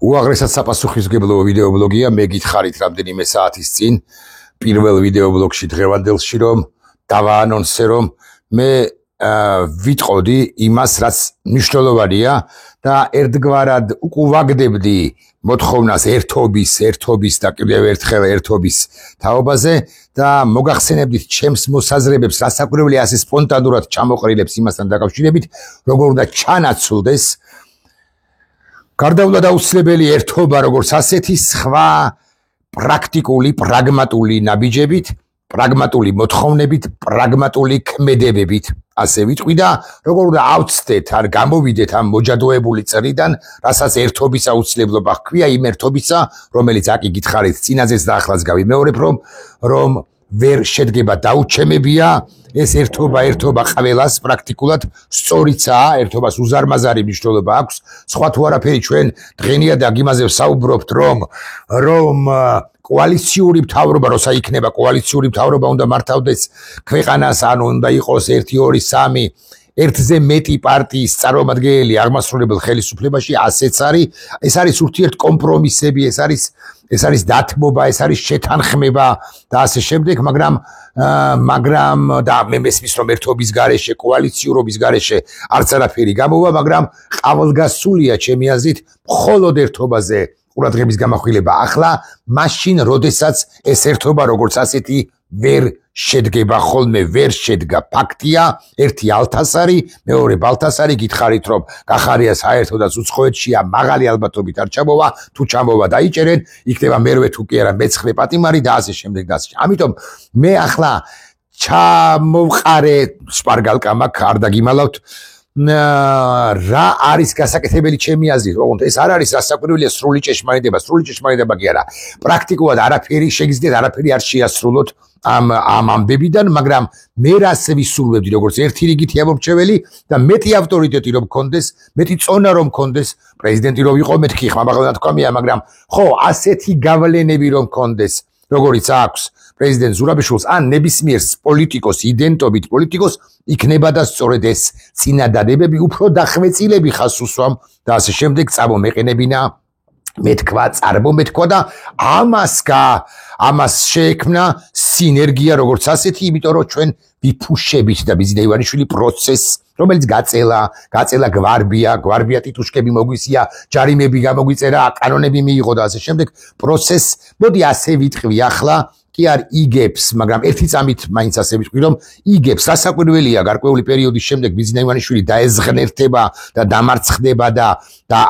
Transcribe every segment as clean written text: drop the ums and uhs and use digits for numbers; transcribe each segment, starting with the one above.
უაღრესად საპასუხისმგებლო ვიდეობლოგია, მე გითხარით რამდენიმე საათის წინ პირველ ვიდეობლოგში დღევანდელში რომ დავაანონსე რომ მე ვიტყოდი იმას რაც მნიშვნელოვანია და ერთგვარად უვაგდებდი მოთხოვნას ერთობის და კიდევ ერთხელ ერთობის თაობაზე და მოგახსენებდით ჩემს მოსაზრებებს რასაკვირველია ასე სპონტანურად ჩამოყრილებს იმასთან დაკავშირებით როგორ უნდა ჩანაცვლდეს გარდაულა დაუცლებელი ერთობა როგორც ასეთი სხვა პრაქტიკული, პრაგმატული ნაბიჯებით, პრაგმატული მოთხოვნებით, პრაგმატული ქმედებებით, ასე ვიტყვი და როგორ უნდა ავწდეთ, არ გამოვიდეთ ამ მოჯადოებული წრიდან, რასაც ერთობის აუცილებლობა ჰქვია, იმ ერთობისა, რომელიც აკი გითხარით წინაზეც და ახლაც გავიმეორებ, რომ ვერ შედგება დაუჩემებია ეს ერთობა ყველას პრაქტიკულად სწორიცაა, ერთობას უზარმაზარი მნიშვნელობა აქვს, სხვა თუ არაფერი ჩვენ დღენიადაგ იმაზე ვსაუბრობთ, რომ კოალიციური მთავრობა, როცა იქნება კოალიციური მთავრობა უნდა მართავდეს ქვეყანას, ანუ უნდა იყოს 1, 2, 3 ერთზე მეტი პარტიის წარმომადგენელი აღმასრულებელ ხელისუფლებაში, ასეც არის, ეს არის ურთიერთ კომპრომისები, ეს არის დათმობა, ეს არის შეთანხმება და ასე შემდეგ, მაგრამ და მე მესმის რომ ერთობის გარეშე, კოალიციურობის გარეშე არც არაფერი გამოვა, მაგრამ ყავალგასულია ჩემი აზრით მხოლოდ ერთობაზე ყურადღების გამახვილება ახლა, მაშინ როდესაც ეს ერთობა როგორც ასეთი ვერ შედგება ხოლმე, ვერ შედგა ფაქტია, ერთი ალთასარი, მეორე ბალთასარი, გითხარით რომ კახარია საერთოდაც უცხოეთშია, მაღალი ალბათობით არ ჩამოვა, თუ ჩამოვა დაიჭერენ, იქნება მერვე თუ კი არა მეცხრე პატიმარი და ასე შემდეგ და ასე. ამიტომ მე ახლა ჩამოვყარე შპარგალკამაკ არ დაგიმალავთ რა არის გასაკეთებელი ჩემი აზრით, ოღონდ ეს არ არის რასაკვირველია სრული ჭეშმარიტება კი არა. პრაქტიკულად არაფერი შეგიძლიათ, არაფერი არ შეასრულოთ ამ ამბებიდან, მაგრამ მე რას ვისურვებდი როგორც ერთი რიგითი ამომრჩეველი და მეტი ავტორიტეტი რომ მქონდეს, მეტი წონა რომ მქონდეს, პრეზიდენტი რომ იყო მეთქი ხმამაღლა თქვამია, მაგრამ ხო, ასეთი გავლენები რომ მქონდეს, როგორიც აქვს პრეზიდენტ ზურაბიშვილს ან ნებისმიერ პოლიტიკოს, იდენტობით პოლიტიკოს იქნება და სწორედ ეს წინადადებები უფრო დახვეწილები ხას უსვამ და ასე შემდეგ წამომეყენებინა მეთქვა, წარმომეთქვა და ამას შეექმნა სინერგია როგორც ასეთი, იმიტომ რომ ჩვენ ვიფუშებით და ბიზნე ივანიშვილი პროცესს, რომელიც გაწელა გვარბია ტიტუშკები მოგვისია, ჯარიმები გამოგვიწერა, კანონები მიიღო და ასე შემდეგ პროცესს, მოდი ასე ვიტყვი ახლა კი არ იგებს, მაგრამ ერთი წამით მაინც ასე ვიტყვი რომ იგებს, რასაკვირველია გარკვეული პერიოდის შემდეგ ბიზნე ივანიშვილი დაეზღნერთება და დამარცხდება და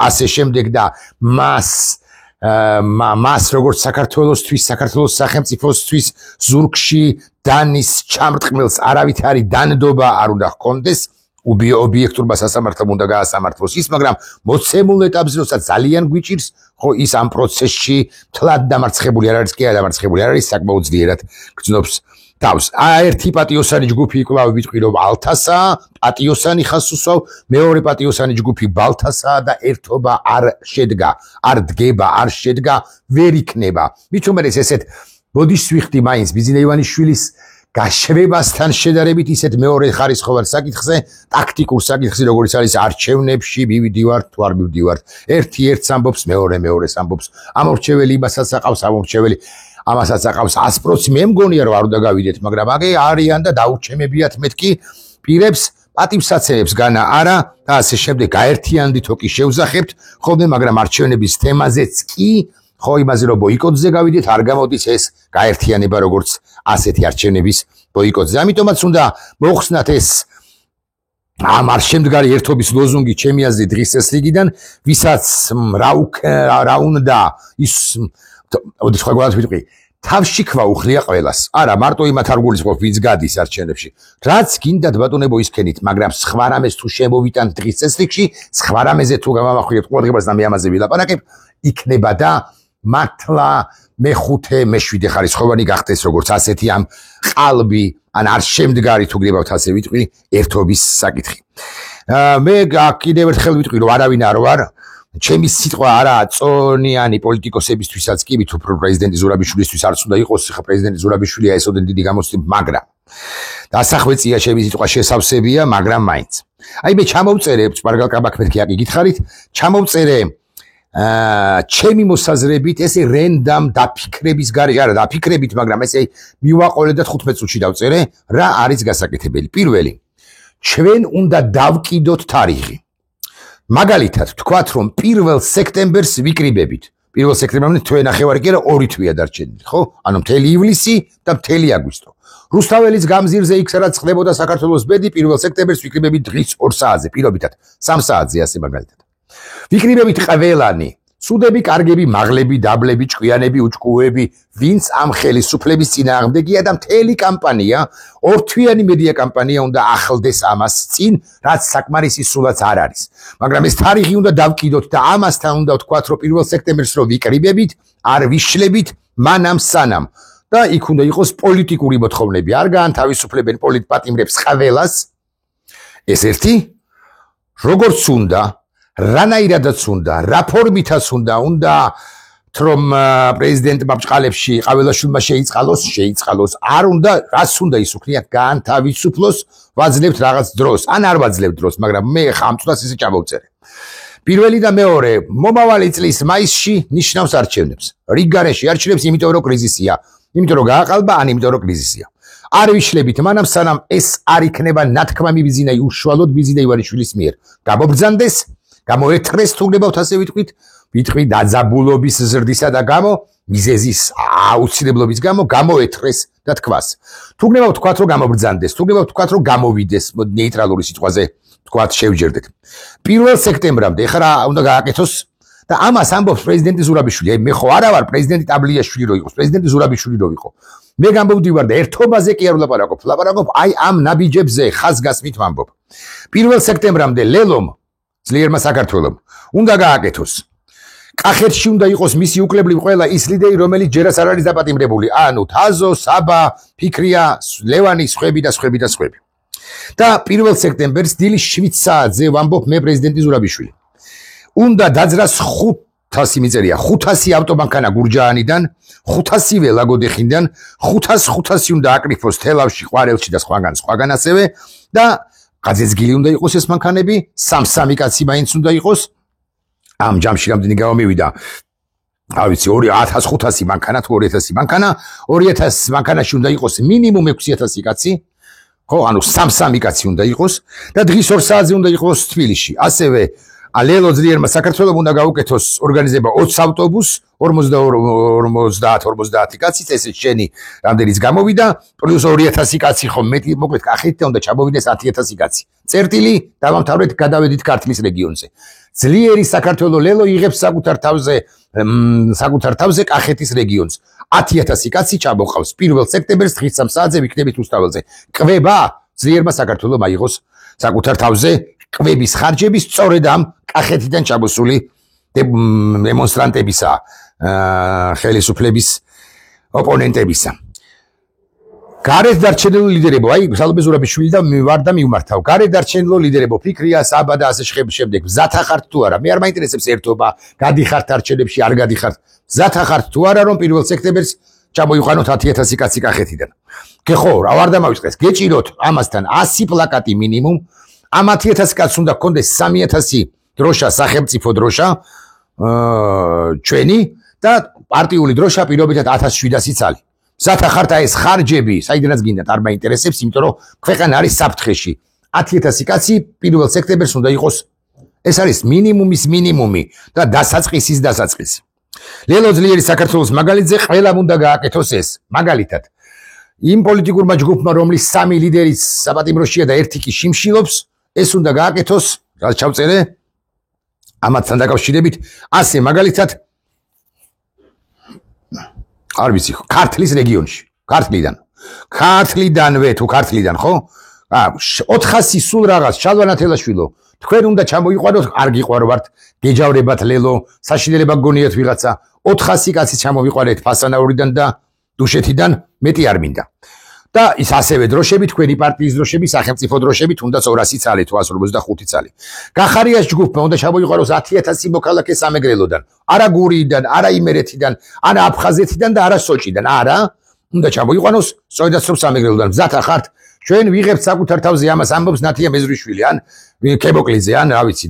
ასე შემდეგ და მას როგორც საქართველოს სახელმწიფოსთვის ზურგში დანის ჩამრტყმელს არავითარი დანდობა არ უნდა ჰქონდეს, ობიექტურმა სასამართლომ უნდა გაასამართლოს ის, მაგრამ მოცემულ ეტაპზე როცა ძალიან გვიჭირს, ხო ის ამ პროცესში თლად დამარცხებული არ არის, კი არა დამარცხებული არ არის, საკმაოდ ძლიერად გრძნობს თავს. ერთი პატიოსანი ჯგუფი კვლავ ვიტყვი რომ ალთასაა, პატიოსანი ხას უსვავ, მეორე პატიოსანი ჯგუფი ბალთასაა და ერთობა არ შედგა, არ დგება, არ შედგა, ვერ იქნება. მით უმეტეს ესეთ ბოდიშს ვიხდი მაინც ბიზნე ივანიშვილის გაშვებასთან შედარებით ისეთ მეორე ხარისხოვან საკითხზე, ტაქტიკურ საკითხზე, როგორც არის არჩევნებში მივიდივართ თუ არ მივდივართ. ერთი ერთს ამბობს, მეორეს ამბობს. ამორჩეველი იმასაც აყავს, ამასაც აყავს 100%. მე მგონია რომ არ უნდა გავიდეთ, მაგრამ აგე არიან და დაუჩემებიათ მეთქი პირებს, პატივსაცემებს განა არა და ასე შემდეგ გაერთიანდითო კი შევზახებთ ხოლმე, მაგრამ არჩევნების თემაზეც კი ხო იმაზე რომ ბოიკოტზე გავიდეთ, არ გამოდის ეს გაერთიანება როგორც ასეთი არჩევნების ბოიკოტზე. ამიტომაც უნდა მოხსნათ ეს ამ არშემდგარი ერთობის ლოზუნგი ჩემი აზრით დღის წესრიგიდან, ვისაც რა უნდა ის სხვაგვარად ვიტყვი, თავში ქვა უხლია ყველას. არა, მარტო იმათ არ გულისხმობ, ვინც გადის არჩევნებში. რაც გინდათ ბატონებო ისქენით, მაგრამ სხვა რამეს თუ შემოვიტანთ დღის წესრიგში, სხვა რამეზე თუ გამამახვილებთ ყურადღებას და მე ამაზე ვილაპარაკებ, იქნება და მართლა მეხუთე, მეშვიდე ხარისხოვანი გახდეს როგორც ასეთი ამ ყალბი, ან არ შემდგარი თუ გდებავთ ასე ვიტყვი, ერთობის საკითხი. მე კიდევ ერთხელ ვიტყვი, რომ არავინ არ ვარ, ჩემი სიტყვა არაა წონიანი პოლიტიკოსებისთვისაც კი, თუ პრეზიდენტი ზურაბიშვილისთვის არც უნდა იყოს, ხა პრეზიდენტი ზურაბიშვილია ესოდენ დიდი გამოცდილება, მაგრამ დასახვეწია ჩემი სიტყვა შესავსებია, მაგრამ მაინც. აი მე ჩამოვწერე, შპარგალკამაკ მეთქი აკი გითხარით, ჩამოვწერე ჩემი მოსაზრებით ესე რენდამ დაფიქრების გარეშე არა დაფიქრებით მაგრამ ესე მივაყოლე და 15 წუთში დავწერე რა არის გასაკეთებელი პირველი ჩვენ უნდა დავკიდოთ თარიღი მაგალითად თქვათ რომ 1 სექტემბერს ვიკრიბებით 1 სექტემბერამდე თვე-ნახევარი კი არა 2 თვეა დარჩენილი ხო ანუ მთელი ივლისი და მთელი აგვისტო რუსთაველის გამზირზე იქ სადაც ხდებოდა საქართველოს ბედი 1 სექტემბერს ვიკრიბებით დღის 2 საათზე პირობითად 3 საათზე ასე მაგალითად ვიკრიბებით ყველანი სუდები, კარგები, მაღლები, დაბლები, ჭკვიანები, უჭკუები, ვინც ამ ხელისუფლების წინააღმდეგია და მთელი კამპანია, ორთვიანი მედია კამპანია უნდა ახლდეს ამას წინ, რაც საკმარისი სულაც არ არის. მაგრამ ეს თარიღი უნდა დავკიდოთ და ამასთან უნდა ვთქვათ, რომ 1 სექტემბერს რო ვიკრიბებით, არ ვიშლებით მანამ სანამ. და იქ უნდა იყოს პოლიტიკური მოთხოვნები, არ გაანთავისუფლებენ პოლიტპატიმრებს ყველას. ეს ერთი, როგორც უნდა რანაირადაც უნდა, რა ფორმითაც უნდა რომ პრეზიდენტმა ბჭყალებში ყაველაშვილმა შეიწყალოს, არ უნდა, რას უნდა ის უქნიათ, გაანთავისუფლოს, ვაძლევთ რაღაც დროს, ან არ ვაძლევთ დროს, მაგრამ მე ხა ამ წუთას ისე ჩამოვწერე. პირველი და მეორე, მომავალი წლის მაისში ნიშნავს არჩევნებს. რიგ გარეშე არჩევნებს, იმიტომ რომ კრიზისია, იმიტომ რომ გააყალბა, ან იმიტომ რომ კრიზისია. არ ვიშლებით მანამ სანამ ეს არ იქნება ნათქმამი ბიზნეი უშუალოდ ბიზნეი ივანიშვილის მიერ. გამობრძანდეს გამოეთრეს თუ გნებავთ ასე ვიტყვით დაძაბულობის ზრდისა და გამო მიზეზის აუცილებლობის გამო გამოეთრეს და თქვას თუ გნებავთ თქვათ რომ გამობრძანდეს თუ გნებავთ თქვათ რომ გამოვიდეს ნეიტრალური სიტყვაზე თქვათ შევჯერდეთ 1 სექტემბრამდე ეხლა უნდა გააკეთოს და ამას ამბობს პრეზიდენტი ზურაბიშვილი მე ხო არა ვარ პრეზიდენტი ტაბლიაშვილი რო იყოს პრეზიდენტი ზურაბიშვილი რო იყო მე გამოვდივარ და ერთობაზე კი არ ვლაპარაკობ აი ამ ნაბიჯებზე ხაზგასმით ვამბობ 1 სექტემბრამდე ლელომ ძლიერმა საქართველომ უნდა გააკეთოს. კახეთში უნდა იყოს მისი უკლებლივ ყველა ის ლიდერი, რომელიც ჯერაც არ არის დაპატიმრებული. ანუ თაზო, საბა, ფიქრია, ლევანი, სხვები. და 1 სექტემბერს დილის 7 საათზე ვამბობ მე პრეზიდენტი ზურაბიშვილი. უნდა დაძრას 500 მიწერია, 500 ავტომანქანა გურჯაანიდან, 500-ვე ლაგოდეხინიდან, 500 უნდა აკრიფოს თელავში, ყვარელში და სხვაგან ასევე და გაძეცგილი უნდა იყოს ეს მანქანები, 3 კაცი მაინც უნდა იყოს. ამ ჯამში რამდენი გამომივიდა? არ ვიცი, 1500 მანქანა თუ 2000 მანქანა, 2000 მანქანაში უნდა იყოს მინიმუმ 6000 კაცი. ხო, ანუ 3 კაცი უნდა იყოს და დღის 2 საათზე უნდა იყოს თბილისში. ასევე ლელო ძლიერმა საქართველოს უნდა გაუკეთოს ორგანიზება 20 ავტობუს, 50 კაცით, ესეც შენი რამდენიც გამოვიდა, პლუს 2000 კაცი ხომ მეტი მოკლედ კახეთიდან უნდა ჩამოვიდეს 10000 კაცი. წერტილი დავამთავრეთ, გადავედით ქართლის რეგიონზე. ძლიერი საქართველოს ლელო იღებს საკუთარ თავზე კახეთის რეგიონს. 10000 კაცი ჩამოყავს 1 სექტემბერს დღის 3 საათზე ვიქნებით რუსთაველზე. ყვება ძლიერმა საქართველოს მაიღოს საკუთარ თავზე ყვების ხარჯები სწორედ ამ კახეთიდან ჩამოსული დემონსტრანტებისა, ხელისუფლების ოპონენტებისა. გარეთ დარჩენილ ლიდერებო, აი სალობე ზურაბიშვილი და ვარ და მივმართავ. გარეთ დარჩენილ ლიდერებო, ფიქრია, საბა და ასე შემდეგ. მზათა ხართ თუ არა? მე არ მაინტერესებს ერთობა, გადიხართ არჩევნებში, არ გადიხართ. მზათა ხართ თუ არა, რომ 1 სექტემბერს ჩამოიყვანოთ 10000 კაცი კახეთიდან. ხო, რა ვარ დამავიწყდეს? გეჭიროთ ამასთან 100 პლაკატი მინიმუმ. ამ 10000 კაცს უნდა გქონდეს 3000 დროშა, სახელმწიფო დროშა, ჩვენი და პარტიული დროშა პირობითად 1700 ცალი. მზათა ხართ ეს ხარჯები, საიდანაც გინდათ, არ მაინტერესებს, იმიტომ რომ ქვეყანა არის საფრთხეში. 10000 კაცი 1 სექტემბერს უნდა იყოს. ეს არის მინიმუმის მინიმუმი და დასაწყისის დასაწყისი. ლელო ძლიერი საქართველოს მაგალითზე ყველამ უნდა გააკეთოს ეს. მაგალითად, იმ პოლიტიკურმა ჯგუფმა, რომლის 3 ლიდერიც საპატიმროშია და 1 კი შიმშილობს, ეს უნდა გააკეთოს, რაც ჩავწერე ამათთან დაკავშირებით, ასე მაგალითად არ ვიცი, ქართლის რეგიონში, ქართლიდანვე თუ ქართლიდან, ხო? 400 სულ რაღაც, შალვა ნათელაშვილო, თქვენ უნდა ჩამოიყვანოთ, არ გიყვარვართ, გეჯავრებათ ლელო, საშინელება გგონიათ ვიღაცა, 400 კაცი ჩამოვიყვანეთ ფასანაურიდან და დუშეთიდან, მეტი არ მინდა. და ის ასევე დროშები, თქვენი პარტიის დროშები, სახელმწიფო დროშები, თუნდაც 200 ცალი თუ 155 ცალი. გახარიას ჯგუფმა უნდა ჩამოიყვანოს 10000 მოქალაქე სამეგრელოდან, არა გურიიდან, არა იმერეთიდან, არა აფხაზეთიდან და არა სოჭიდან, არა, უნდა ჩამოიყვანოს სწორედაც რომ სამეგრელოდან. მზათა ხართ, ჩვენ ვიღებთ საკუთარ თავზე ამას ამბობს ნათია მეზრიშვილი, ან კებოკლიძე, ან რა ვიცი,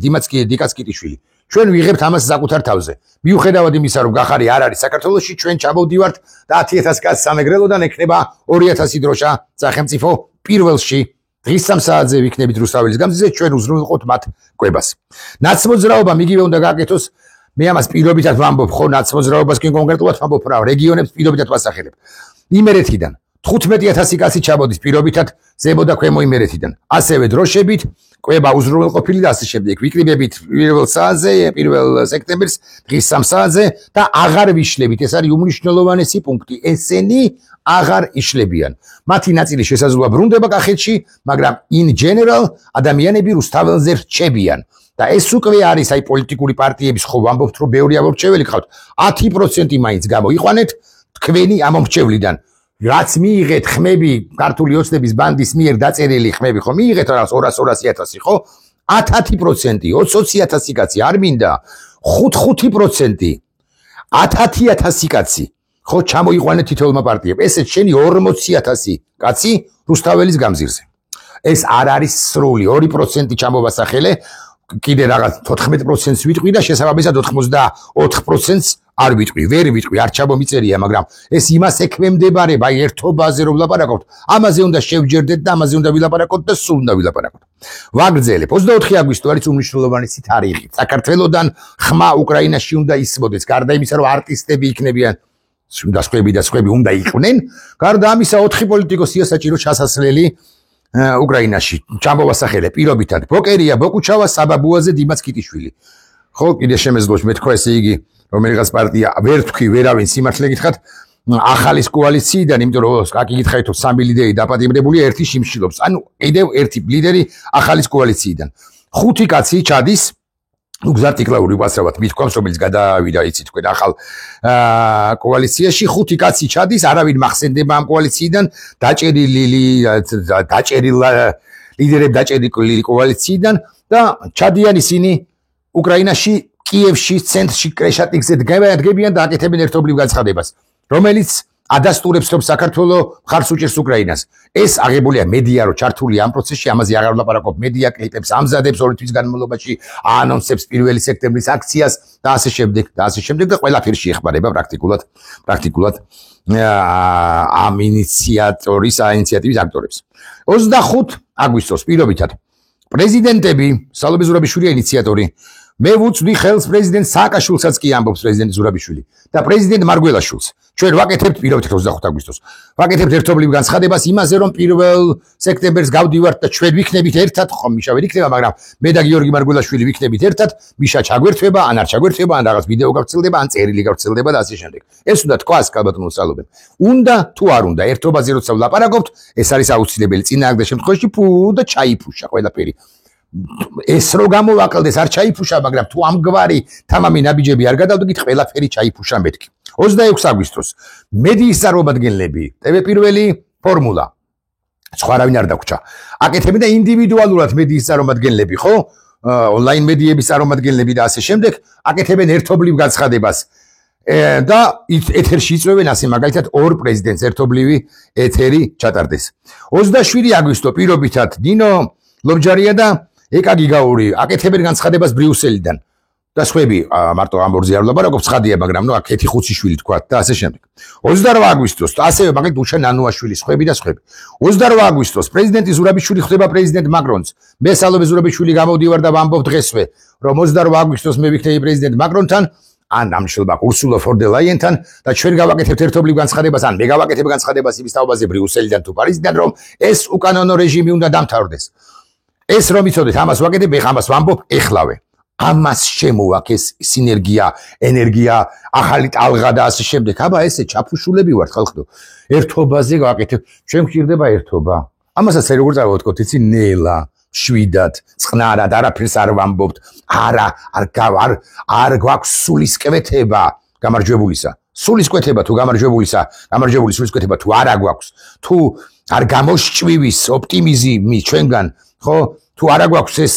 დიკაც კიტიშვილი. ჩვენ ვიღებთ ამას საკუთარ თავზე. მიუხედავად იმისა, რომ გახარი არ არის საქართველოში, ჩვენ ჩამოვდივართ და 10000 კაცს სამეგრელოდან ექნება 2000 დროშა სახელმწიფო პირველში. დღის 3 საათზე ვიქნებით რუსთაველის გამზირზე, ჩვენ უზრუნველყოთ მათ კვებას. ნაცმოძრაობა მიგივე უნდა გააკეთოს. მე ამას პირობითად ვამბობ, ხო, ნაცმოძრაობას კი კონკრეტულად ვამბობ რა, რეგიონებს პირობითად ვასახელებ. იმერეთიდან 15000 კაცი ჩამოდის პირობითად ზემო და ქვემო იმერეთიდან. ასევე დროშებით, კვება უზრუნველყოფილი და ასე შემდეგ. ვიკრიბებით 1 საათზე, 1 სექტემბერს, დღის 3 საათზე და აღარ ვიშლებით. ეს არის უმნიშვნელოვანესი პუნქტი. ესენი აღარ იშლებიან. მათი ნაწილი შესაძლოა ბრუნდება კახეთში, მაგრამ in general ადამიანები რუსთაველზე რჩებიან. და ეს უკვე არის აი პოლიტიკური პარტიების ხო ვამბობთ რომ ბევრი ამომრჩეველი გყავთ 10% მაინც გამოიყვანეთ თქვენი ამომრჩევლიდან რაც მიიღეთ ხმები ქართული ოცნების ბანდის მიერ დაწერილი ხმები ხო მიიღეთ რა 200-200000 ხო 10% 20-20000 კაცი არ მინდა 5% 10000 კაცი ხო ჩამოიყვანეთ თითოეულმა პარტიამ ესეც შენი 40000 კაცი რუსთაველის გამზირზე ეს არ არის სრული 2% ჩამოვასახელე კიდე რაღაც 14%-ს ვიტყვი და შესაბამისად 84%-ს არ ვიტყვი, ვერ ვიტყვი, არ ჩამომიწერია, მაგრამ ეს იმას ექვემდებარება, აი ერთობაზე რომ ვლაპარაკობთ, ამაზე უნდა შევჯერდეთ და ამაზე უნდა ვილაპარაკოთ და სულ უნდა ვილაპარაკოთ. ვაგრძელებ. 24 აგვისტო არის უმნიშვნელოვანესი თარიღი. საქართველოსდან ხმა უკრაინაში უნდა ისმოდეს, გარდა იმისა, რომ არტისტები იქნებიან და სხვები უნდა იყვნენ, გარდა ამისა 4 პოლიტიკოსია საჭირო ჩასასვლელი უკრაინაში ჩამოვასახელე პირობითად ბოკერია ბოკუჩავა საბაბუაზე დიმაც კიტიშვილი ხო კიდე შემეძლოს მე თქვა ესე იგი რომელიღაც პარტია ვერ თქვი ვერავინ სიმართლე გითხრათ ახალის კოალიციიდან იმიტომ რომ აკი გითხარით რომ 3 ლიდერი დაპატიმრებულია ერთი შიმშილობს ანუ კიდევ ერთი ლიდერი ახალის კოალიციიდან 5 კაცი ჩადის უგზარტიკლაური ვასწავად მithქვამს რომელიც გადავიდა იცით თქვენ ახალ კოალიციაში 5 კაცი ჩადის არავინ მახსენდება ამ კოალიციიდან დაჭერილი ლიდერები დაჭერილი კოალიციიდან და ჩადიან ისინი უკრაინაში კიევში ცენტრში კრეშატიკზე დგებიან და აკეთებენ ერთობლივ განცხადებას რომელიც ადასტურებს რომ საქართველოს მხარს უჭერს უკრაინას ეს აღებულია მედია რო ჩართული ამ პროცესში ამაზე აღარ ვლაპარაკობ მედია კლიპებს ამზადებს 2 თვის განმავლობაში აანონსებს 1 სექტემბრის აქციას და ასე შემდეგ და ყველაფერში ეხმარება პრაქტიკულად ამ ინიციატივის ავტორებს 25 აგვისტოს პირობითად პრეზიდენტები სალომე ზურაბიშვილია ინიციატორი მე ვუწვდი ხელს პრეზიდენტ სააკაშვილსაც კი ამბობს პრეზიდენტ ზურაბიშვილი და პრეზიდენტ მარგველაშვილს ჩვენ ვაკეთებთ პირობითად 25 აგვისტოს ვაკეთებთ ერთობლივ განცხადებას იმაზე რომ 1 სექტემბერს გავდივართ და ჩვენ ვიქნებით ერთად ხომ მიშა ვერ იქნება მაგრამ მე და გიორგი მარგველაშვილი ვიქნებით ერთად მიშა ჩაგვერთვება ან არ ჩაგვერთვება ან რაღაც ვიდეო გავრცელდება ან წერილი გავრცელდება და ასე შემდეგ ეს უნდა თქვას კალბატონო სალომემ უნდა თუ არ უნდა ერთობაზე როცა ვლაპარაკობთ ეს არის აუცილებელი წინააღმდეგ შემთხვევაში ფუ და ჩაიფუშა ყველაფერი ეს რო გამოვაკლდეს არ ჩაიფუშა მაგრამ თუ ამგვარი თამამი ნაბიჯები არ გადავდგით ყველაფერი ჩაიფუშა მეთქი 26 აგვისტოს მედიის წარმომადგენლები TV1 ფორმულა სხვა რავინ არ დაგვრჩა აკეთებენ და ინდივიდუალურად მედიის წარმომადგენლები ხო ონლაინ მედიების წარმომადგენლები და ასე შემდეგ აკეთებენ ერთობლივ განცხადებას და ეთერში იწვევენ ასე მაგალითად 2 პრეზიდენტს ერთობლივი ეთერი ჩატარდეს 27 აგვისტო პირობითად ნინო ლობჯარია და ეკაგი გაური აკეთებენ განცხადებას ბრიუსელიდან და სხვები მარტო ამ ორზე არ ვლაპარაკობ ცხადია მაგრამ ნუ აქ ეთი ხუციშვილი თქვა და ასე შემდეგ 28 აგვისტოს ასევე მაგალითად უშა ნანუაშვილი სხვები და სხვები 28 აგვისტოს პრეზიდენტი ზურაბიშვილი ხდება პრეზიდენტ მაკრონს მე სალომე ზურაბიშვილი გამოვდივარ და ვამბობ დღესვე რომ 28 აგვისტოს მე ვიქნები პრეზიდენტ მაკრონთან ან ამშილბა ურსულა ფონ დერ ლაიენთან და ჩვენ გავაკეთებთ ერთობლივ განცხადებას ან მე გავაკეთებ განცხადებას იმის თაობაზე ბრიუსელიდან თუ პარიზიდან რომ ეს უკანონო რეჟიმი უნდა დამთავრდეს ეს რომ იცოდეთ ამას ვაკეთებ ეხლა ამას ვამბობ ეხლავე ამას შემოვაქეს სინერგია ენერგია ახალი ტალღა და ასე შემდეგ აბა ესე ჩაფუშულები ვართ ხალხო ერთობაზე გავაკეთებ ჩვენ გვჭირდება ერთობა ამასაც როგორ წავოდკოთ იცი ნელა შვიდად წყნარად არაფერს არ ვამბობთ არ გვაქვს სულისკვეთება გამარჯვებულისა სულისკვეთება თუ გამარჯვებული სულისკვეთება თუ არა გვაქვს თუ არ გამოსჭვივის ოპტიმიზმი ჩვენგან ხო თუ არა გვაქვს ეს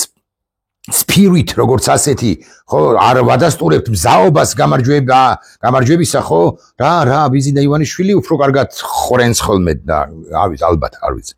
spirit როგორც ასეთი ხო არ ვადასტურებთ მზაობას გამარჯვებისა ხო რა ბიზინა ივანიშვილი უფრო კარგად ხორენს ხოლმე და ალბათ არ ვიცი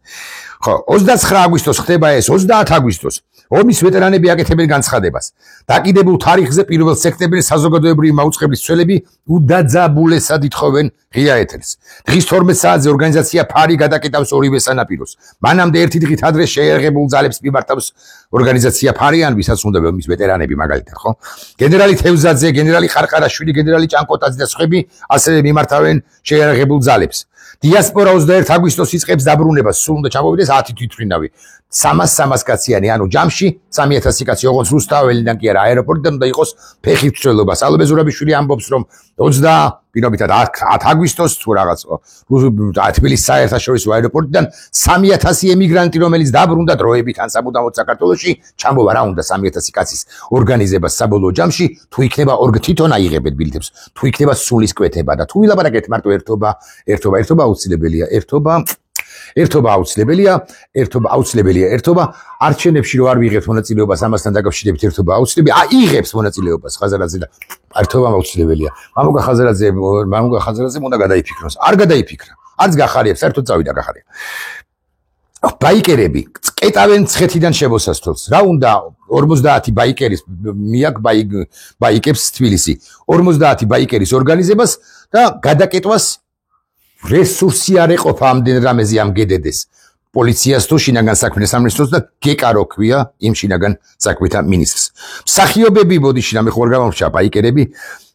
ხო 29 აგვისტოს ხდება ეს 30 აგვისტოს ომის ვეტერანები აკეთებენ განცხადებას. დაკიდებულ თარიღზე 1 სექტემბერს საზოგადოებრივი მაუწყებლის ცვლილები უდაძაბულესად ითხოვენ ღია ეთერს. დღის 12 საათზე ორგანიზაცია ფარი გადაკეტავს ორივე სანაპიროს. მანამდე ერთი დღით ადრე შეიარაღებულ ძალებს მიმართავს ორგანიზაცია ფარი, ან ვისაც უნდა ომის ვეტერანები მაგალითად, ხო? გენერალი თევზაძე, გენერალი ყარყარაშვილი, გენერალი ჭანკოტაძე და სხვები ასევე მიმართავენ შეიარაღებულ ძალებს. დიასპორა 21 აგვისტოს იწყებს დაბრუნებას, სულ უნდა ჩამოვიდეს 10 თვითმფრინავი. 300 კაციანი, ანუ ჯამში 3000 კაცი, ოღონდ რუსთაველიდან კი არა, აეროპორტიდან უნდა იყოს ფეხით ცვლილობა. სალომე ზურაბიშვილი ამბობს, რომ 20 პირობითად 10 აგვისტოს თუ რაღაც თბილისის საერთაშორისო აეროპორტიდან 3000 ემიგრანტი, რომელიც დაბრუნდა დროებით ან სამუდამოდ საქართველოში, ჩამოვა რა უნდა 3000 კაცის ორგანიზებას საბოლოო ჯამში, თუ იქნება თვითონ აიღებენ ბილეთებს, თუ იქნება სულისკვეთება და თუ ვილაპარაკეთ მარტო ერთობა აუცილებელია, ერთობა არჩევნებში რო არ ვიღებთ მონაწილეობას, ამასთან დაკავშირებით ერთობა აუცილებელია, იღებს მონაწილეობას ხაზარაძე და ერთობა აუცილებელია. მამუკა ხაზარაძე უნდა გადაიფიქროს. არ გადაიფიქრა. არც გახარია, საერთოდ წავიდა გახარია. ბაიკერები კეტავენ ცხეთიდან შემოსასვლელს. რა უნდა 50 ბაიკერის მიაკ ბაიკებს თბილისი. 50 ბაიკერის ორგანიზებას და გადაკეტვას რესურსი არ ეყოფა ამდენ რამეზე ამ გედედეს. პოლიციას თუ შინაგან საქმეთა სამინისტროს და გეკარო ქვია იმ შინაგან საქმეთა მინისტრს. მსახიობები ბოდიში და მე ხوار გამორჩა ბაიკერები.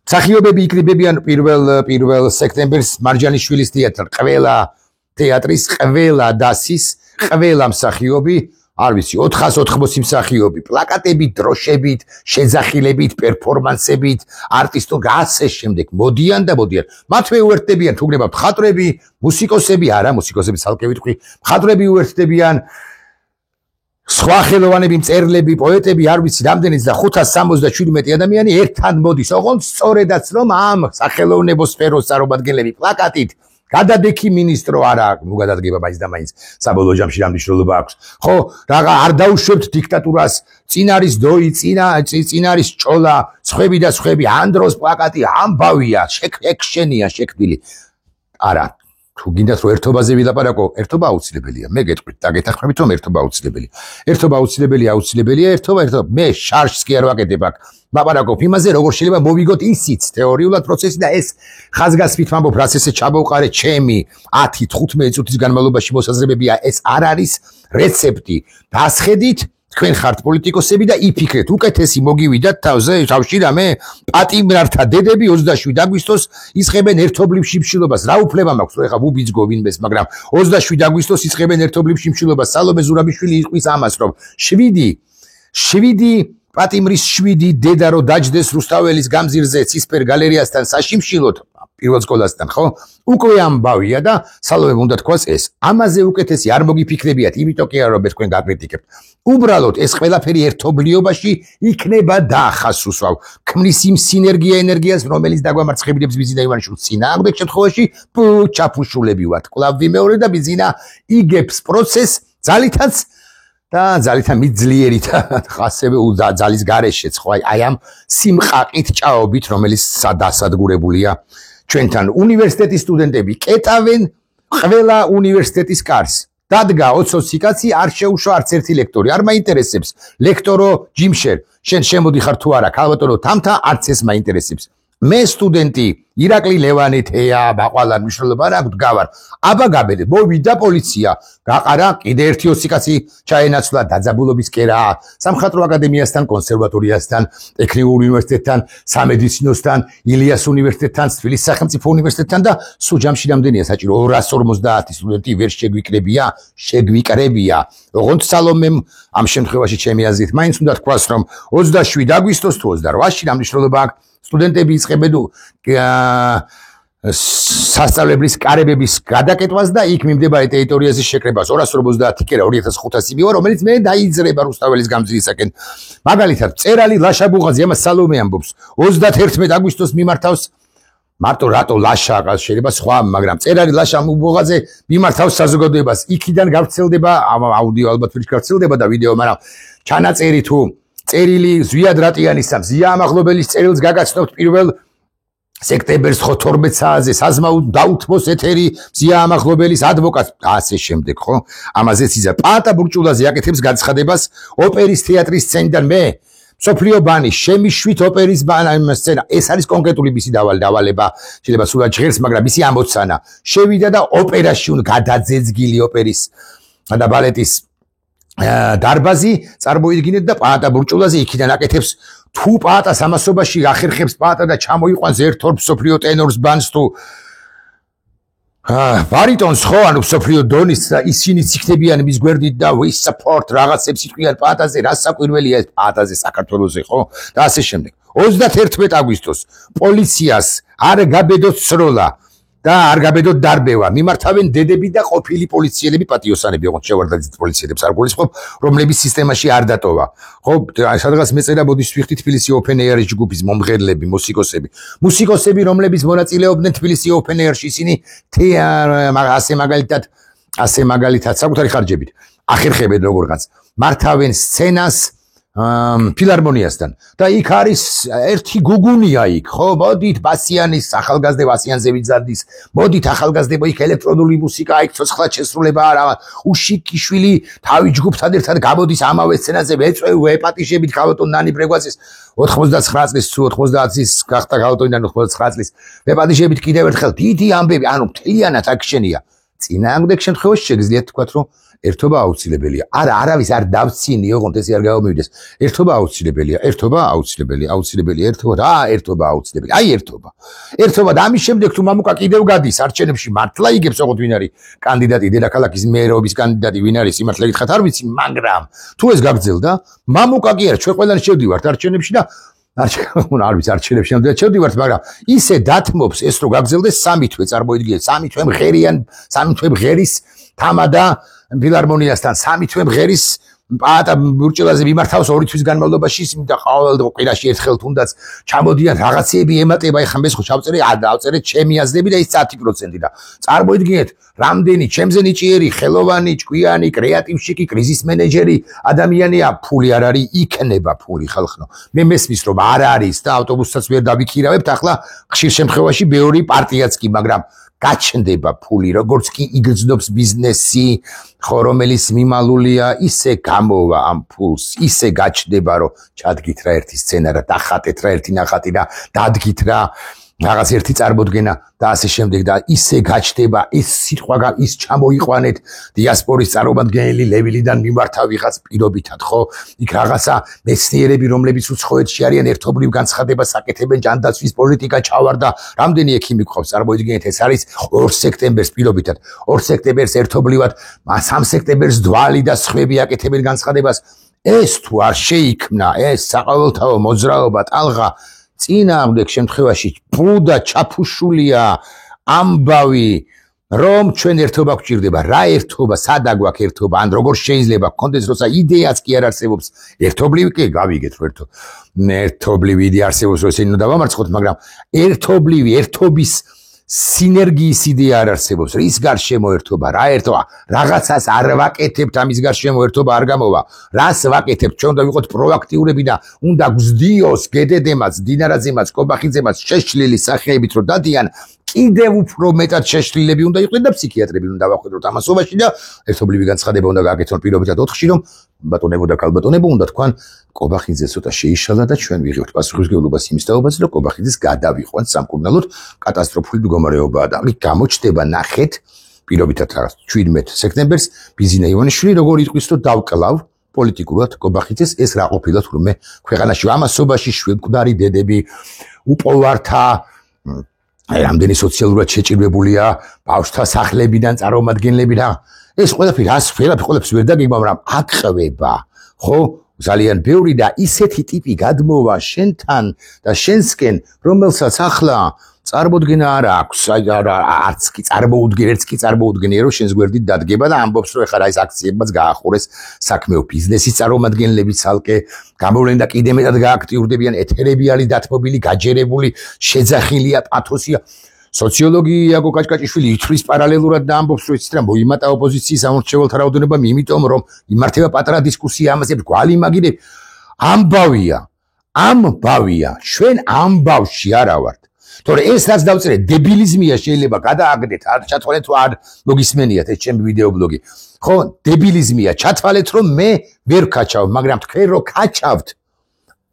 მსახიობები იკრიბებიან 1 სექტემბერს მარჯანიშვილის ყველა თეატრის, ყველა დასის, ყველა მსახიობი, არ ვიცი, 480 მსახიობი, პლაკატებით, დროშებით, შეძახილებით, პერფორმანსებით, არტისტო ასე შემდეგ მოდიან. მათვე უერთდებიან თუ გნებავთ მხატვრები, მუსიკოსები, არა, მუსიკოსები ცალკე ვიტყვი, მხატვრები უერთდებიან, სხვა ხელოვანები, მწერლები, პოეტები, არ ვიცი, რამდენიც და 577 ადამიანი ერთად მოდის, ოღონდ სწორედაც რომ ამ სახელოვნებო სფეროს წარმომადგენლები პლაკატით გადადექი მინისტრო არა, ნუ გადადგება მაინც და მაინც საბოლოო ჯამში რა მნიშვნელობა აქვს. ხო, რაღა არ დაუშვებთ დიქტატურას, წინ არის დოი, წინ არის ჭოლა, სხვები და სხვები, ანდროს პლაკატი ამბავია, შენია შექმნილი. არა, თუ გინდათ რომ ერთობაზე ვილაპარაკო, ერთობა აუცილებელია. მე გეტყვით და გეთანხმებით რომ ერთობა აუცილებელია. ერთობა აუცილებელია, ერთობა. მე შარშს კი არ ვაკეთებ აქ. ლაპარაკობ იმაზე, როგორ შეიძლება მოვიგოთ ისიც თეორიულად პროცესი და ეს ხაზგასმით ვამბობ, რაც ესე ჩამოვყარე ჩემი 10-15 წუთის განმავლობაში მოსაზრებებია, ეს არ არის რეცეპტი. დასხედით, თქვენ ხართ პოლიტიკოსები და იფიქრეთ, უკეთესი მოგივიდათ თავში რამე პატიმრთა დედები 27 აგვისტოს ისხებენ ერთობლივ შიმშილობას. რა უფლება მაქვს, რომ ეხა ვუბიძგო ვინმეს, მაგრამ 27 აგვისტოს ისხებენ ერთობლივ შიმშილობას. სალომე ზურაბიშვილი იყვის ამას, რომ 7 პატიმრის 7 დედა რო დაჯდეს რუსთაველის გამზირზე ცისფერ გალერეასთან საშიმშილოდ პირველ სკოლასთან, ხო? უკვე ამბავია და სალომემ უნდა თქვას ეს. ამაზე უკეთესი არ მოგიფიქრებიათ, იმიტომ კი არა რომ თქვენ გაკრიტიკებთ. უბრალოდ ეს ყველაფერი ერთობლიობაში იქნება დაახასუსავ. ქმნის იმ სინერგია ენერგიას, რომელიც დაგვამარცხებინებს ბიზინა ივანიშვილს. წინააღმდეგ შემთხვევაში ჩაფუშულები ვართ. კვლავ ვიმეორე და ბიზინა იგებს პროცესს ძალითაც და ძალითა მიძლიერით ასევე ძალის გარეშეც, ხო, აი ამ სიმყაყით ჭაობით, რომელიც დასადგურებულია ჩვენთან. უნივერსიტეტის სტუდენტები კეტავენ ყველა უნივერსიტეტის კარს. დადგა 20 კაცი, არ შეუშვა არც ერთი ლექტორი. არ მაინტერესებს ლექტორო ჯიმშერ, შენ შემოდიხარ თუ არა, ქალბატონო თამთა, არც ეს მაინტერესებს. მე სტუდენტი ირაკლი ლევანი თეა ბაყვალარ მნიშვნელობა რა აქვს გავარ. აბა გაბედე, მოვიდა პოლიცია, გაყარა კიდე ერთი 20 კაცი ჩაენაცვლა დაძაბულობის კერა, სამხატვრო აკადემიასთან, კონსერვატორიასთან, ტექნიკურ უნივერსიტეტთან, სამედიცინოსთან, ილიას უნივერსიტეტთან, თბილისის სახელმწიფო უნივერსიტეტთან და სულ ჯამში რამდენია საჭირო 250 სტუდენტი ვერ შეგვიკრებია. ოღონდ სალომემ ამ შემთხვევაში ჩემი აზრით მაინც უნდა თქვას, რომ 27 აგვისტოს თუ 28-ში რა მნიშვნელობა აქვს სტუდენტები იწყებენ სასწავლებლის კარებების გადაკეტვას და იქ მიმდებარე ტერიტორიაზე შეკრებას 250 კერა 2500 მივა, რომელიც მე დაიძრება რუსთაველის გამზირისაკენ. მაგალითად, მწერალი ლაშა ბუღაძე ამას სალომე ამბობს 31 აგვისტოს მიმართავს მარტო რატო ლაშა შეიძლება სხვა, მაგრამ მწერალი ლაშა ბუღაძე მიმართავს საზოგადოებას. იქიდან გავრცელდება აუდიო ალბათ ვერც გავრცელდება და ვიდეო, მაგრამ ჩანაწერი თუ წერილი ზვიად რატიანის და ზია ამაღლობელის წერილს გაგაცნობთ 1 სექტემბერს 12 საათზე საზმაოდ დაუთმოს ეთერი მზია ამაღლობელის ადვოკატს და ასე შემდეგ, ხო? ამაზეც იზა პაატა ბურჭულაძე აკეთებს განცხადებას ოპერის თეატრის სცენიდან მე სოფლიო ბანი შემიშვით ოპერის სცენა ეს არის კონკრეტული მისი დავალება შეიძლება სულად ჟღერს მაგრამ ისი ამოცანა შევიდა და ოპერაში გადაძეძგილი ოპერის და ბალეტის დარბაზი წარმოიდგინეთ და პაატა ბურჭულაძე იქიდან აკეთებს თუ პაატას ამასობაში ახერხებს პაატა და ჩამოიყვანს ერთ-ორ მსოფლიო ტენორს ბანს თუ ბარიტონს ხო ანუ მსოფლიო დონის ისინიც იქნებიან მის გვერდით და we support რაღაცებს იტყვიან პაატაზე რა საკვირველია ეს პაატაზე საქართველოზე ხო და ასე შემდეგ 31 აგვისტოს პოლიციას არ გაბედოთ სროლა და არ გაბედოთ დარბევა მიმართავენ დედები და ყოფილი პოლიციელები პატიოსანები ოღონდ შევარდაძით პოლიციელებს არ გულისხმობ რომლების სისტემაში არ დატოვა ხო სადღაც მეწერა ბოდის ვიხდი თბილისი ოპენ ეარის ჯგუფის მომღერლები მუსიკოსები რომლებიც მონაწილეობდნენ თბილისი ოპენ ეარში ისინი ასე მაგალითად საკუთარი ხარჯებით ახერხებენ როგორღაც მართავენ სცენას ფილარმონიასთან და იქ არის ერთი გუგუნია იქ ხო მოდით ბასიანის ახალგაზრდა ბასიანზე ვიძარდის მოდით ახალგაზრდებო იქ ელექტრონული მუსიკა იქ ცოცხლად შესრულება არა უშიკიშვილი თავი ჯგუფთან ერთად გამოდის ამავე სცენაზე ეპატიჟებით ქალბატონ ნანი ბრეგვაძის 99 წლის თუ 90 წლის გახდა ქალბატონიდან 99 წლის ეპატიჟებით კიდევ ერთხელ დიდი ამბები ანუ მთლიანად აქშენია წინააღმდეგ შემთხვევაში შეგიძლიათ თქვათ რომ ერთობა აუცილებელია. არავის არ დავცინი, ოღონდ ესე არ გამომივიდეს. ერთობა აუცილებელია, ერთობა აუცილებელია. აი ერთობა. ერთობა და ამის შემდეგ თუ მამუკა კიდევ გადის არჩევნებში მართლა იგებს ოღონდ ვინ არის კანდიდატი დედაქალაქის მერობის კანდიდატი ვინ არის სიმართლე გითხრათ არ ვიცი, მაგრამ თუ ეს გაგრძელდა, მამუკა კი არა, ჩვენ ყველანი შევდივართ არჩევნებში და არ ვიცი არჩევნებში ნამდვილად შევდივართ, მაგრამ ისე დათმობს ეს რო გაგრძელდეს სამი თვე წარმოიდგინეთ, სამი თვე მღერის თამადა ფილარმონიასთან სამი თვე მღერის პაატა ბურჭულაძე მიმართავს 2 თვის განმავლობაში და ყოველ კვირაში ერთხელ თუნდაც ჩამოდიან რაღაცეები ემატება ეხლა მე ხო დავწერე ჩემი აზრები და ის 10% და წარმოიდგინეთ რამდენი ჩემზე ნიჭიერი ხელოვანი ჭკვიანი კრეატივშიკი კრიზის მენეჯერი ადამიანია ფული არ არის იქნება ფული ხალხო მე მესმის რომ არ არის და ავტობუსსაც ვერ დავიქირავებთ ახლა ხშირ შემთხვევაში ბევრი პარტიაც კი მაგრამ გაჩნდება ფული როგორც კი იგრძნობს ბიზნესი ხო რომელიც მიმალულია ისე გამოვა ამ ფულს ისე გაჩნდება რომ ჩადგით რა ერთი სცენა რა დახატეთ რა ერთი ნახატი და დადგით რა რაღაც ერთი წარმოდგენა და ასე შემდეგ და ისე გაჩნდება ის სიტყვა ის ჩამოიყვანეთ დიასპორის წარმომადგენელი ლევილიდან მიმართა ვიღაც პირობითად ხო იქ რაღაცა მეცნიერები რომლებიც უცხოეთში არიან ერთობლივ განცხადებას აკეთებენ ჯანდაცვის პოლიტიკა ჩავარდა რამდენი ექიმი გყავს წარმოიდგინეთ ეს არის 2 სექტემბერს პირობითად 2 სექტემბერს ერთობლივად 3 სექტემბერს დვალი და სხვები აკეთებენ განცხადებას ეს თუ არ შეიქმნა ეს საყოველთაო მოძრაობა ტალღა წინააღმდეგ შემთხვევაში ბუდა ჩაფუშულია ამბავი რომ ჩვენ ერთობა გვჭირდება რა ერთობა სადა გვაქვს ერთობა ან როგორ შეიძლება გქონდეს როცა იდეაც კი არ არსებობს ერთობლივი კი გავიგეთ რომ ერთობლივი იდეა არსებობს რომ ისინი დავამარცხოთ მაგრამ ერთობლივი ერთობის სინერგიის იდეა არ არსებობს რის გარშემო ერთობა რა ერთობა რაღაცას არ ვაკეთებთ ამის გარშემო ერთობა არ გამოვა რას ვაკეთებთ ჩვენ უნდა ვიყოთ პროაქტიულები და უნდა გვზდიოს გედედემაც დინარაძემაც კობახიძემაც შეშლილი სახეებით რომ დადიან კიდევ უფრო მეტად შეშლილები უნდა იყვნენ და ფსიქიატრები უნდა დავახვედროთ ამასობაში და ერთობლივი განცხადება უნდა გააკეთონ პირობითად 4-ში რომ ბატონებო და ქალბატონებო უნდა თქვან კობახიძე ცოტა შეიშალა და ჩვენ ვიღებთ პასუხისმგებლობას იმის თაობაზე რომ კობახიძეს გადავიყვანთ სამკურნალოდ კატასტროფული მდგომარეობაა და იქ გამოჩნდება ნახეთ პირობითად 17 სექტემბერს ბიზინა ივანიშვილი როგორ იტყვის რომ დავკლავ პოლიტიკურად კობახიძეს ეს რა ყოფილა თურმე ქვეყანაში ამასობაში შვილმკვდარი დედები უპოვართა რამდენი სოციალურად შეჭირებულია ბავშვთა სახლებიდან წარმომადგენლები და ეს ყველაფერს ვერ დაგიგმა მაგრამ აყווება ხო ძალიან ბევრი და ისეთი ტიპი გადმოვა შენთან და შენსკენ რომელსაც ახლა წარმოდგენა არ აქვს არც კი წარმოუდგენია რომ შენს გვერდით დადგება და ამბობს რომ ეხლა ეს აქციებმაც გაახურეს საქმეო ბიზნესის წარმომადგენლები ცალკე გამოვლენ და კიდე მეტად გააქტიურდებიან ეთერები არის დათმობილი გაჯერებული შეძახილია პათოსია სოციოლოგი იაგო კაჭკაჭიშვილი ითვლის პარალელურად და ამბობს რომ იცით რა მოიმატა ოპოზიციის ამორჩეველთა რაოდენობა იმიტომ რომ იმართება პატარა დისკუსია ამაზე გვალი მაგიდები ამბავია ჩვენ ამბავში არა ვართ თორე ეს რაც დავწერე დებილიზმია შეიძლება გადააგდეთ არ ჩათვალეთ თუ არ მოგისმენიათ ეს ჩემი ვიდეო ბლოგი ხო დებილიზმია ჩათვალეთ რომ მე ვერ ვქაჩავ მაგრამ თქვენ რო ქაჩავთ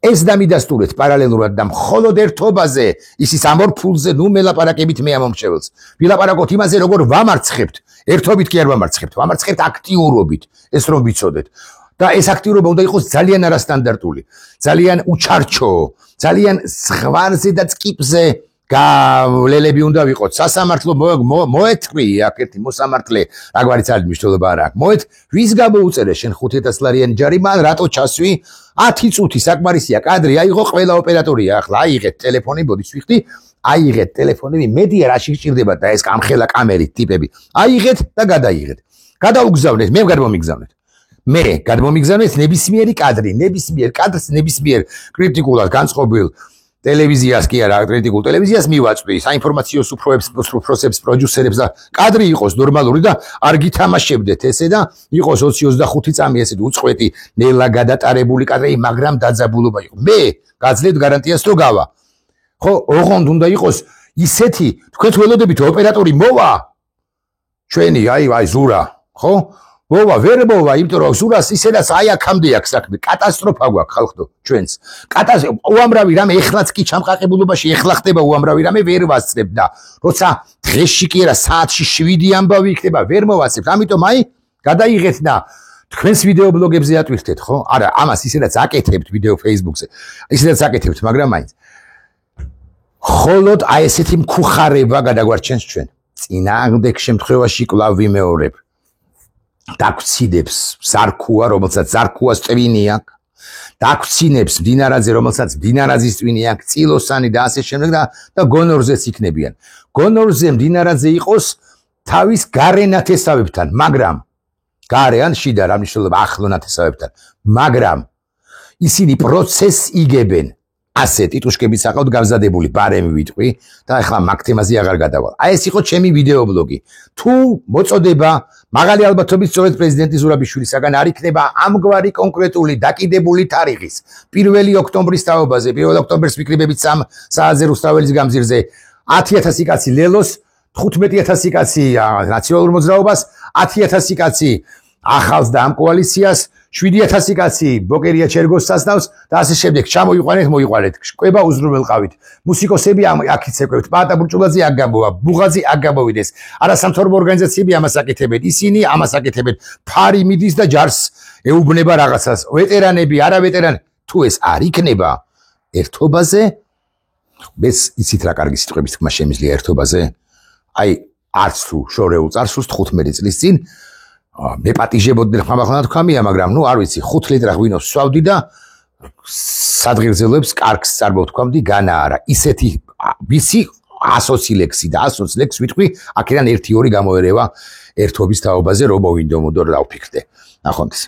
ეს დამიდასტურეთ პარალელურად და მხოლოდ ერთობაზე ისის ამორფულზე ნუ მელაპარაკებით მე ამომრჩეველს ვილაპარაკოთ იმაზე როგორ ვამარცხებთ ერთობით კი არ ვამარცხებთ აქტიურობით ეს რომ ვიცოდეთ და ეს აქტიურობა უნდა იყოს ძალიან არასტანდარტული ძალიან უჩარჩო ძალიან ზღვარზე და წკიპზე გავლელები უნდა ვიყოთ სასამართლო მოეთყვი აქ ერთი მოსამართლე რაგვარიც არის მნიშვნელობა არა აქვს მოეთ ვის გამოუწერე შენ 500 ლარიანი ჯარიმა რატო ჩასვი 10 წუთი საკმარისია კადრი აიღო ყველა ოპერატორია ახლა აიღეთ ტელეფონი ბოდის ვიხდი აიღეთ ტელეფონები მედია რაში გჭირდება და ეს ამხელა კამერით ტიპები აიღეთ და გადაიღეთ გადაუგზავნეთ მე გადმომიგზავნეთ მე გადმომიგზავნეთ ნებისმიერი კადრი ნებისმიერ კადრს ნებისმიერ კრიტიკულად განწყობილ ტელევიზიას კი არა კრიტიკულ ტელევიზიას მივაწვდი საინფორმაციო უფროსებს პროდიუსერებს და კადრი იყოს ნორმალური და არ გითამაშებდეთ ესე და იყოს 20-25 წამი ესეთი უწყვეტი ნელა გადატარებული კადრი მაგრამ დაძაბულობა იყო მე გაძლევთ გარანტიას რომ გავა ხო ოღონდ უნდა იყოს ისეთი თქვენ ველოდებით ოპერატორი მოვა ჩვენი აი ზურა ხო მოვა ვერ მოვა იმიტომ რომ ზურას ისედაც აი აქამდე აქვს საქმე კატასტროფა გვაქვს ხალხო ჩვენს უამრავი რამე ეხლაც კი ჩამყაყებულობაში ეხლა ხდება უამრავი რამე ვერ ვასწრებ და როცა დღეში კი არა საათში 7 ამბავი იქნება ვერ მოვასწრებ ამიტომ აი გადაიღეთ და თქვენს ვიდეო ბლოგებზე ატვირთეთ ხო არა ამას ისედაც აკეთებთ ვიდეო Facebook-ზე ისედაც აკეთებთ მაგრამ მაინც ხოლოდ აი ესეთი მქუხარება გადაგვარჩენს ჩვენ წინააღმდეგ შემთხვევაში კვლავ ვიმეორებ დაგვცინებს ზარქუა რომელსაც ზარქუას ტვინი აქვს დაგვცინებს მდინარაძე რომელსაც მდინარაძის ტვინი აქვს წილოსანი და ასე შემდეგ და გონორზეც იქნებიან გონორზე მდინარაძე იყოს თავის გარე ნათესავებთან მაგრამ გარე ან შიდა რა მნიშვნელობა ახლო ნათესავებთან მაგრამ ისინი პროცესს იგებენ ასე ტიტუშკებით საყავთ გამზადებული ბარემი ვიტყვი და ახლა მაგ თემაზე აღარ გადავალ. აი ეს იყო ჩემი ვიდეო ბლოგი. თუ მოწოდება მაღალი ალბათობით სწორედ პრეზიდენტი ზურაბიშვილისაგან არ იქნება ამგვარი კონკრეტული დაკიდებული თარიღის 1 ოქტომბრის თაობაზე, 1 ოქტომბერს ვიკრიბებით 3 საათზე რუსთაველის გამზირზე 10000 კაცი ლელოს, 15000 კაცი ნაციონალურ მოძრაობას, 10000 კაცი ახალს და ამ კოალიციას 7000 კაცი ბოკერია ჩერგოს სასნავს და ასე შემდეგ ჩამოიყვანეთ მოიყვანეთ ყვება უზრუნველყავით მუსიკოსები აქ იცეკვებთ პატა ბურჭულაძე აქ გამოვა ბუღაძე აქ გამოვიდეს არასამთავრობო ორგანიზაციები ამას აკეთებენ ისინი ამას აკეთებენ ფარი მიდის და ჯარს ეუბნება რაღაცას ვეტერანები არა ვეტერანი თუ ეს არ იქნება ერთობაზე ეს იცით რა კარგი სიტყვების თქმა შემიძლია ერთობაზე აი არც თუ შორეულ წარსულს 15 წლის წინ მე პატიჟებოდნენ ხმამაღლა თქვამია მაგრამ ნუ არ ვიცი 5 ლიტრა ღვინოს სვავდი და სადღირზელოებს კარგს წარმოვთქვამდი განა არა ისეთი ვიცი 120 ლექსი და 120 ლექს ვიტყვი აქედან 1-2 გამოერევა ერთობის თაობაზე რომ მოვინდომო და დავფიქრდე ნახონდეს